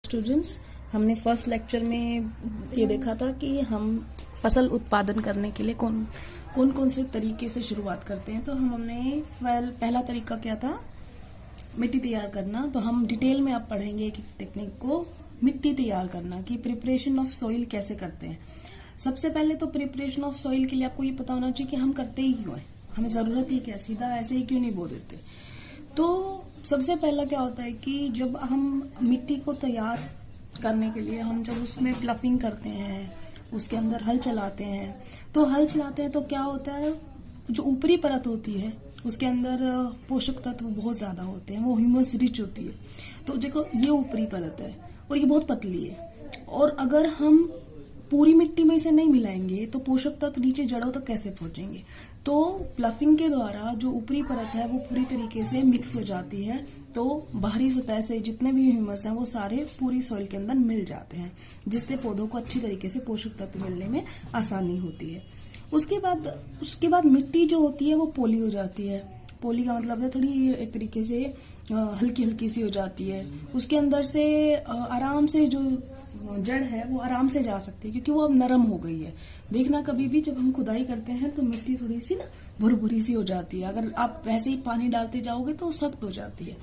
Students, हमने first lecture में ये देखा था कि हम फसल उत्पादन करने के लिए कौन कौन से तरीके से शुरुआत करते हैं। तो हमने पहला तरीका क्या था, मिट्टी तैयार करना। तो हम डिटेल में अब पढ़ेंगे एक टेक्निक को, मिट्टी तैयार करना, कि प्रिपरेशन ऑफ सॉइल कैसे करते हैं। सबसे पहले तो प्रिपरेशन ऑफ सॉइल के लिए आपको ये पता होना चाहिए कि हम करते ही क्यों है, हमें जरूरत ही क्या, सीधा ऐसे ही क्यों नहीं बो देते। तो सबसे पहला क्या होता है कि जब हम मिट्टी को तैयार करने के लिए हम जब उसमें प्लफिंग करते हैं, उसके अंदर हल चलाते हैं, तो हल चलाते हैं तो क्या होता है, जो ऊपरी परत होती है उसके अंदर पोषक तत्व बहुत ज्यादा होते हैं, वो ह्यूमस रिच होती है। तो देखो ये ऊपरी परत है और ये बहुत पतली है, और अगर हम पूरी मिट्टी में इसे नहीं मिलाएंगे तो पोषक तत्व नीचे जड़ों तक कैसे पहुंचेंगे। तो प्लफिंग के द्वारा जो ऊपरी परत है वो पूरी तरीके से मिक्स हो जाती है, तो बाहरी सतह से जितने भी ह्यूमस हैं वो सारे पूरी सॉइल के अंदर मिल जाते हैं, जिससे पौधों को अच्छी तरीके से पोषक तत्व मिलने में आसानी होती है। उसके बाद मिट्टी जो होती है वो पोली हो जाती है। पोली का मतलब है थोड़ी एक तरीके से हल्की हल्की सी हो जाती है। उसके अंदर से आराम से जो जड़ है वो आराम से जा सकती है, क्योंकि वो अब नरम हो गई है। देखना कभी भी जब हम खुदाई करते हैं तो मिट्टी थोड़ी सी ना भुरभुरी सी हो जाती है, अगर आप वैसे ही पानी डालते जाओगे तो सख्त हो जाती है।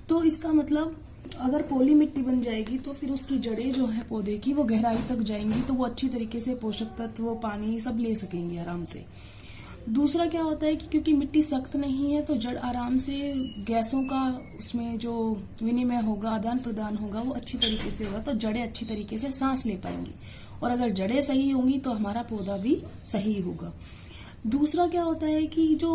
तो इसका मतलब अगर पोली मिट्टी बन जाएगी तो फिर उसकी जड़ें जो है पौधे की वो गहराई तक जाएंगी, तो वो अच्छी तरीके से पोषक तत्व, पानी सब ले सकेंगे आराम से। दूसरा क्या होता है कि क्योंकि मिट्टी सख्त नहीं है तो जड़ आराम से गैसों का उसमें जो विनिमय होगा, आदान प्रदान होगा, वो अच्छी तरीके से होगा, तो जड़ें अच्छी तरीके से सांस ले पाएंगी, और अगर जड़ें सही होंगी तो हमारा पौधा भी सही होगा। दूसरा क्या होता है कि जो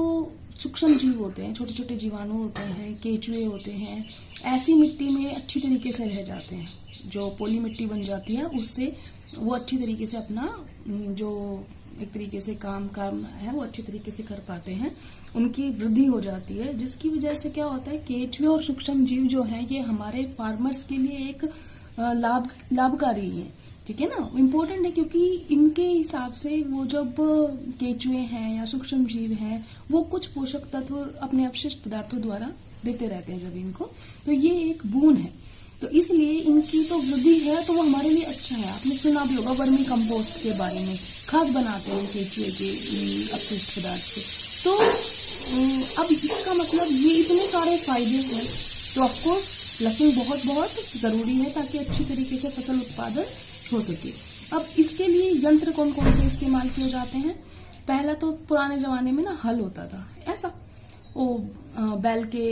सूक्ष्म जीव होते हैं, छोटे छोटे जीवाणु होते हैं, केंचुए होते हैं, ऐसी मिट्टी में अच्छी तरीके से रह जाते हैं। जो पोली मिट्टी बन जाती है उससे वो अच्छी तरीके से अपना जो एक तरीके से काम है वो अच्छी तरीके से कर पाते हैं, उनकी वृद्धि हो जाती है, जिसकी वजह से क्या होता है, केंचुए और सूक्ष्म जीव जो हैं ये हमारे फार्मर्स के लिए एक लाभकारी है। ठीक है ना, इम्पोर्टेंट है, क्योंकि इनके हिसाब से वो जब केंचुए हैं या सूक्ष्म जीव हैं वो कुछ पोषक तत्व अपने अपशिष्ट पदार्थों द्वारा देते रहते हैं जब इनको, तो ये एक बून है। तो इसलिए इनकी तो वृद्धि है तो वो हमारे लिए अच्छा है। आपने सुना भी होगा वर्मी कंपोस्ट के बारे में, खाद बनाते हैं केंचुए के अपशिष्ट पदार्थ से। तो अब इसका मतलब ये इतने सारे फायदे हैं, तो ऑफकोर्स प्लफिंग बहुत बहुत जरूरी है ताकि अच्छी तरीके से फसल उत्पादन हो सके। अब इसके लिए यंत्र कौन कौन से इस्तेमाल किए जाते हैं। पहला तो पुराने जमाने में ना हल होता था, ऐसा वो बैल के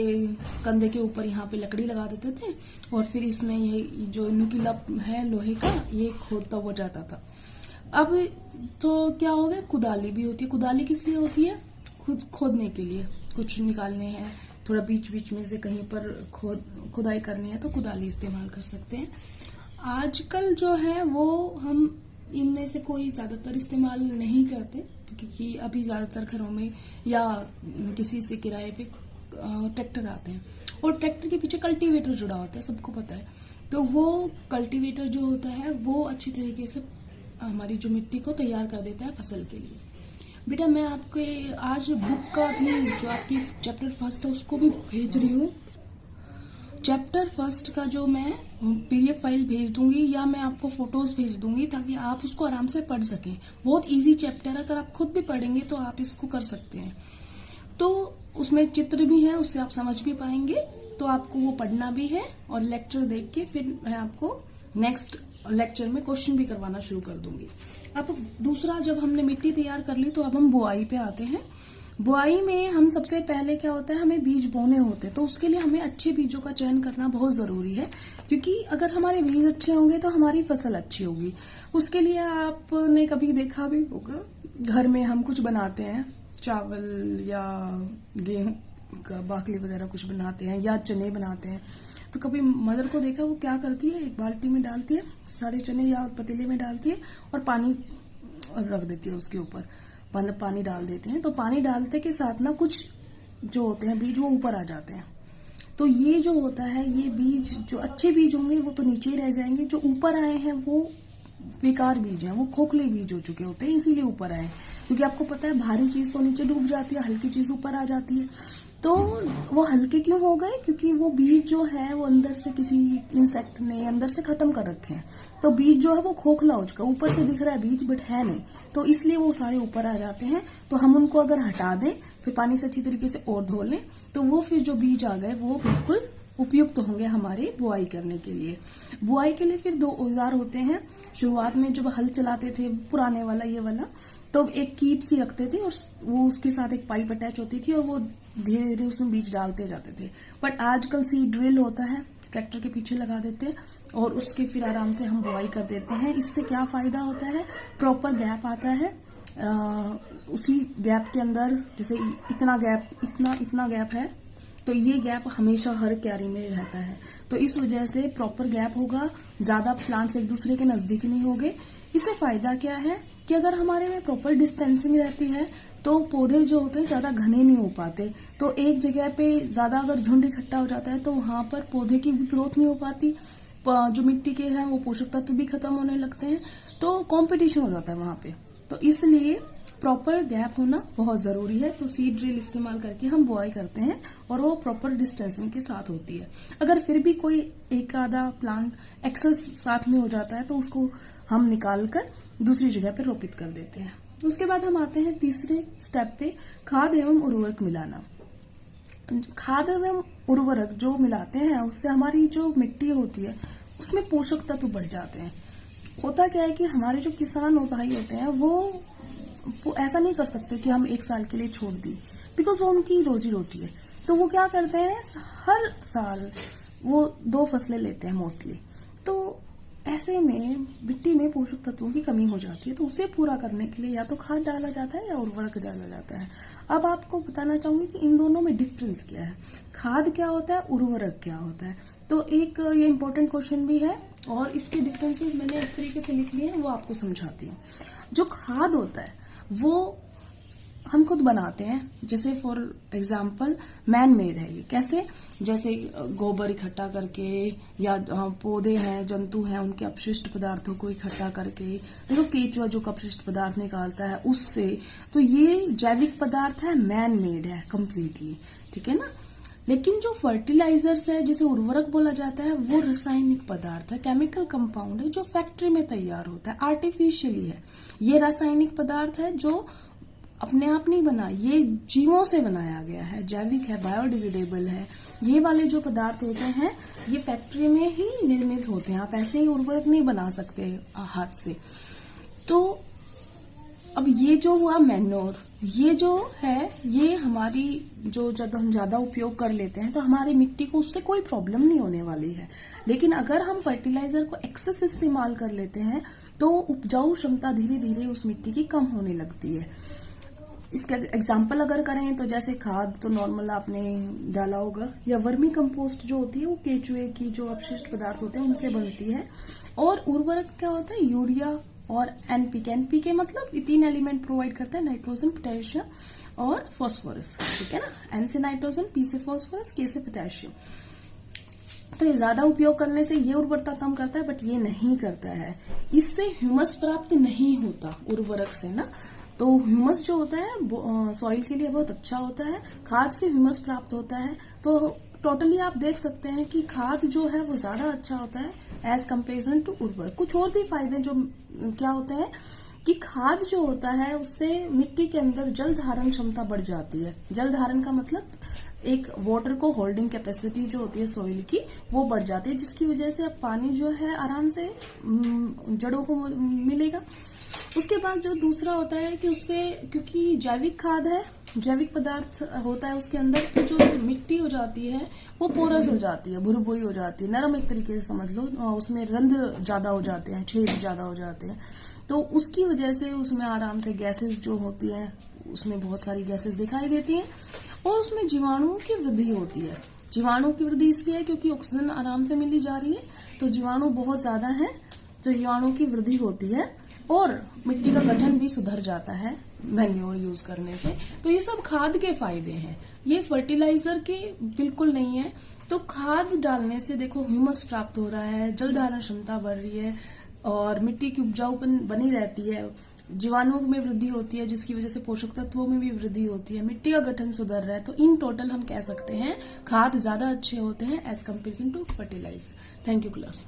कंधे के ऊपर यहाँ पे लकड़ी लगा देते थे, और फिर इसमें ये जो नुकीला है लोहे का ये खोदता हो जाता था। अब तो क्या हो गया, कुदाली भी होती है। कुदाली किस लिए होती है, खोदने के लिए, कुछ निकालने हैं, थोड़ा बीच बीच में से कहीं पर खुदाई करनी है तो कुदाली इस्तेमाल कर सकते हैं। आजकल जो है वो हम इनमें से कोई ज्यादातर इस्तेमाल नहीं करते, क्योंकि अभी ज्यादातर घरों में या किसी से किराए पे ट्रैक्टर आते हैं, और ट्रैक्टर के पीछे कल्टीवेटर जुड़ा होता है, सबको पता है। तो वो कल्टीवेटर जो होता है वो अच्छी तरीके से हमारी जो मिट्टी को तैयार कर देता है फसल के लिए। बेटा मैं आपके आज बुक का भी जो आपकी चैप्टर फर्स्ट है उसको भी भेज रही हूँ। चैप्टर फर्स्ट का जो मैं पीडीएफ फाइल भेज दूंगी या मैं आपको फोटोज भेज दूंगी ताकि आप उसको आराम से पढ़ सकें। बहुत इजी चैप्टर है, अगर आप खुद भी पढ़ेंगे तो आप इसको कर सकते हैं। तो उसमें चित्र भी है, उससे आप समझ भी पाएंगे, तो आपको वो पढ़ना भी है, और लेक्चर देख के फिर मैं आपको नेक्स्ट लेक्चर में क्वेश्चन भी करवाना शुरू कर दूंगी। अब दूसरा, जब हमने मिट्टी तैयार कर ली तो अब हम बुआई पे आते हैं। बुआई में हम सबसे पहले क्या होता है, हमें बीज बोने होते हैं, तो उसके लिए हमें अच्छे बीजों का चयन करना बहुत जरूरी है, क्योंकि अगर हमारे बीज अच्छे होंगे तो हमारी फसल अच्छी होगी। उसके लिए आपने कभी देखा भी होगा, घर में हम कुछ बनाते हैं, चावल या गेहूं का बाकली वगैरह कुछ बनाते हैं या चने बनाते हैं, तो कभी मदर को देखा वो क्या करती है, एक बाल्टी में डालती है सारे चने या पतीले में डालती है और पानी रख देती है, उसके ऊपर पानी डाल देते हैं। तो पानी डालते के साथ ना कुछ जो होते हैं बीज वो ऊपर आ जाते हैं। तो ये जो होता है, ये बीज जो अच्छे बीज होंगे वो तो नीचे ही रह जाएंगे, जो ऊपर आए हैं वो बेकार बीज हैं, वो खोखले बीज हो चुके होते हैं, इसीलिए ऊपर आए। क्योंकि आपको पता है भारी चीज तो नीचे डूब जाती है, हल्की चीज ऊपर आ जाती है। तो वो हल्के क्यों हो गए? क्योंकि वो बीज जो है वो अंदर से किसी इंसेक्ट ने अंदर से खत्म कर रखे हैं। तो बीज जो है वो खोखला हो चुका, ऊपर से दिख रहा है बीज बट है नहीं, तो इसलिए वो सारे ऊपर आ जाते हैं। तो हम उनको अगर हटा दें, फिर पानी से अच्छी तरीके से और धो लें, तो वो फिर जो बीज आ गए वो बिल्कुल उपयुक्त होंगे हमारे बुआई करने के लिए। बुआई के लिए फिर 2 औजार होते हैं। शुरुआत में जब हल चलाते थे पुराने वाला ये वाला, तो एक कीप सी रखते थे और वो उसके साथ एक पाइप अटैच होती थी और वो धीरे धीरे उसमें बीज डालते जाते थे। बट आजकल सीड ड्रिल होता है, ट्रैक्टर के पीछे लगा देते हैं और उसके फिर आराम से हम बुआई कर देते हैं। इससे क्या फायदा होता है? प्रॉपर गैप आता है। उसी गैप के अंदर जैसे इतना गैप है, तो ये गैप हमेशा हर क्यारी में रहता है। तो इस वजह से प्रॉपर गैप होगा, ज्यादा प्लांट्स एक दूसरे के नजदीक नहीं होंगे। इससे फायदा क्या है कि अगर हमारे में प्रॉपर डिस्टेंसिंग रहती है तो पौधे जो होते हैं ज्यादा घने नहीं हो पाते। तो एक जगह पे ज्यादा अगर झुंड इकट्ठा हो जाता है तो वहां पर पौधे की भी ग्रोथ नहीं हो पाती, जो मिट्टी के हैं वो पोषक तत्व भी खत्म होने लगते हैं, तो कंपटीशन हो जाता है वहां पे। तो इसलिए प्रॉपर गैप होना बहुत जरूरी है। तो सीड ड्रिल इस्तेमाल करके हम बुआई करते हैं और वो प्रॉपर डिस्टेंसिंग के साथ होती है। अगर फिर भी कोई एक आधा प्लांट एक्सेस साथ में हो जाता है तो उसको हम निकाल कर दूसरी जगह पे रोपित कर देते हैं। उसके बाद हम आते हैं तीसरे स्टेप पे, खाद एवं उर्वरक मिलाना। खाद एवं उर्वरक जो मिलाते हैं उससे हमारी जो मिट्टी होती है उसमें पोषक तत्व बढ़ जाते हैं। होता क्या है कि हमारे जो किसान भाई होते हैं वो ऐसा नहीं कर सकते कि हम 1 साल के लिए छोड़ दी, बिकॉज वो उनकी रोजी रोटी है। तो वो क्या करते हैं, हर साल वो 2 फसलें लेते हैं मोस्टली। तो ऐसे में मिट्टी में पोषक तत्वों की कमी हो जाती है, तो उसे पूरा करने के लिए या तो खाद डाला जाता है या उर्वरक डाला जाता है। अब आपको बताना चाहूंगी कि इन दोनों में डिफरेंस क्या है, खाद क्या होता है, उर्वरक क्या होता है। तो एक ये इंपॉर्टेंट क्वेश्चन भी है और इसके डिफरेंसेस मैंने इस तरीके से लिख लिए हैं, वो आपको समझाती हूँ। जो खाद होता है वो हम खुद बनाते हैं, जैसे फॉर एग्जाम्पल मैन मेड है ये। कैसे? जैसे गोबर इकट्ठा करके या पौधे हैं, जंतु हैं, उनके अपशिष्ट पदार्थों को इकट्ठा करके, देखो केचुआ जो अपशिष्ट पदार्थ निकालता है उससे, तो ये जैविक पदार्थ है, मैन मेड है कंप्लीटली, ठीक है ना। लेकिन जो फर्टिलाइजर्स है, जिसे उर्वरक बोला जाता है, वो रासायनिक पदार्थ है, केमिकल कंपाउंड है जो फैक्ट्री में तैयार होता है, आर्टिफिशियली है। ये रासायनिक पदार्थ है जो अपने आप नहीं बना, ये जीवों से बनाया गया है, जैविक है, बायोडिग्रेडेबल है। ये वाले जो पदार्थ होते हैं ये फैक्ट्री में ही निर्मित होते हैं, आप ऐसे ही उर्वरक नहीं बना सकते हाथ से। तो अब ये जो हुआ मैन्योर, ये जो है ये हमारी जो जब हम ज्यादा उपयोग कर लेते हैं तो हमारी मिट्टी को उससे कोई प्रॉब्लम नहीं होने वाली है। लेकिन अगर हम फर्टिलाइजर को एक्सेस इस्तेमाल कर लेते हैं तो उपजाऊ क्षमता धीरे धीरे उस मिट्टी की कम होने लगती है। इसका एग्जाम्पल अगर करें तो जैसे खाद तो नॉर्मल आपने डाला होगा, या वर्मी कंपोस्ट जो होती है वो केचुए की जो अपशिष्ट पदार्थ होते हैं उनसे बनती है। और उर्वरक क्या होता है, यूरिया और एनपीके। एनपीके मतलब 3 एलिमेंट प्रोवाइड करता है, नाइट्रोजन, पोटेशियम और फॉस्फोरस, ठीक है ना। एन से नाइट्रोजन, पी से फॉस्फोरस, के से पोटेशियम। तो ये ज्यादा उपयोग करने से ये उर्वरता कम करता है, बट ये नहीं करता है। इससे ह्यूमस प्राप्त नहीं होता उर्वरक से ना। तो ह्यूमस जो होता है सॉइल के लिए बहुत अच्छा होता है, खाद से ह्यूमस प्राप्त होता है। तो टोटली आप देख सकते हैं कि खाद जो है वो ज्यादा अच्छा होता है एज कंपेरिजन टू उर्वरक। कुछ और भी फायदे जो क्या होते हैं कि खाद जो होता है उससे मिट्टी के अंदर जल धारण क्षमता बढ़ जाती है। जल धारण का मतलब एक वाटर को होल्डिंग कैपेसिटी जो होती है सॉइल की वो बढ़ जाती है, जिसकी वजह से अब पानी जो है आराम से जड़ों को मिलेगा। उसके बाद जो दूसरा होता है कि उससे, क्योंकि जैविक खाद है, जैविक पदार्थ होता है उसके अंदर, तो जो मिट्टी हो जाती है वो पोरस हो जाती है, भुरभुरी हो जाती है, नरम एक तरीके से समझ लो। उसमें रंध्र ज्यादा हो जाते हैं, छेद ज्यादा हो जाते हैं। तो उसकी वजह से उसमें आराम से गैसेस जो होती है उसमें बहुत सारी गैसेस दिखाई देती हैं और उसमें जीवाणुओं की वृद्धि होती है। जीवाणु की वृद्धि इसलिए है क्योंकि ऑक्सीजन आराम से मिली जा रही है, तो जीवाणु बहुत ज्यादा है, तो जीवाणु की वृद्धि होती है और मिट्टी का गठन भी सुधर जाता है मैन्योर यूज करने से। तो ये सब खाद के फायदे हैं, ये फर्टिलाइजर के बिल्कुल नहीं है। तो खाद डालने से देखो ह्यूमस प्राप्त हो रहा है, जल धारण क्षमता बढ़ रही है और मिट्टी की उपजाऊपन बनी रहती है। जीवाणुओं में वृद्धि होती है, जिसकी वजह से पोषक तत्वों में भी वृद्धि होती है, मिट्टी का गठन सुधर रहा है। तो इन टोटल हम कह सकते हैं खाद ज्यादा अच्छे होते हैं as comparison to fertilizer. Thank you class.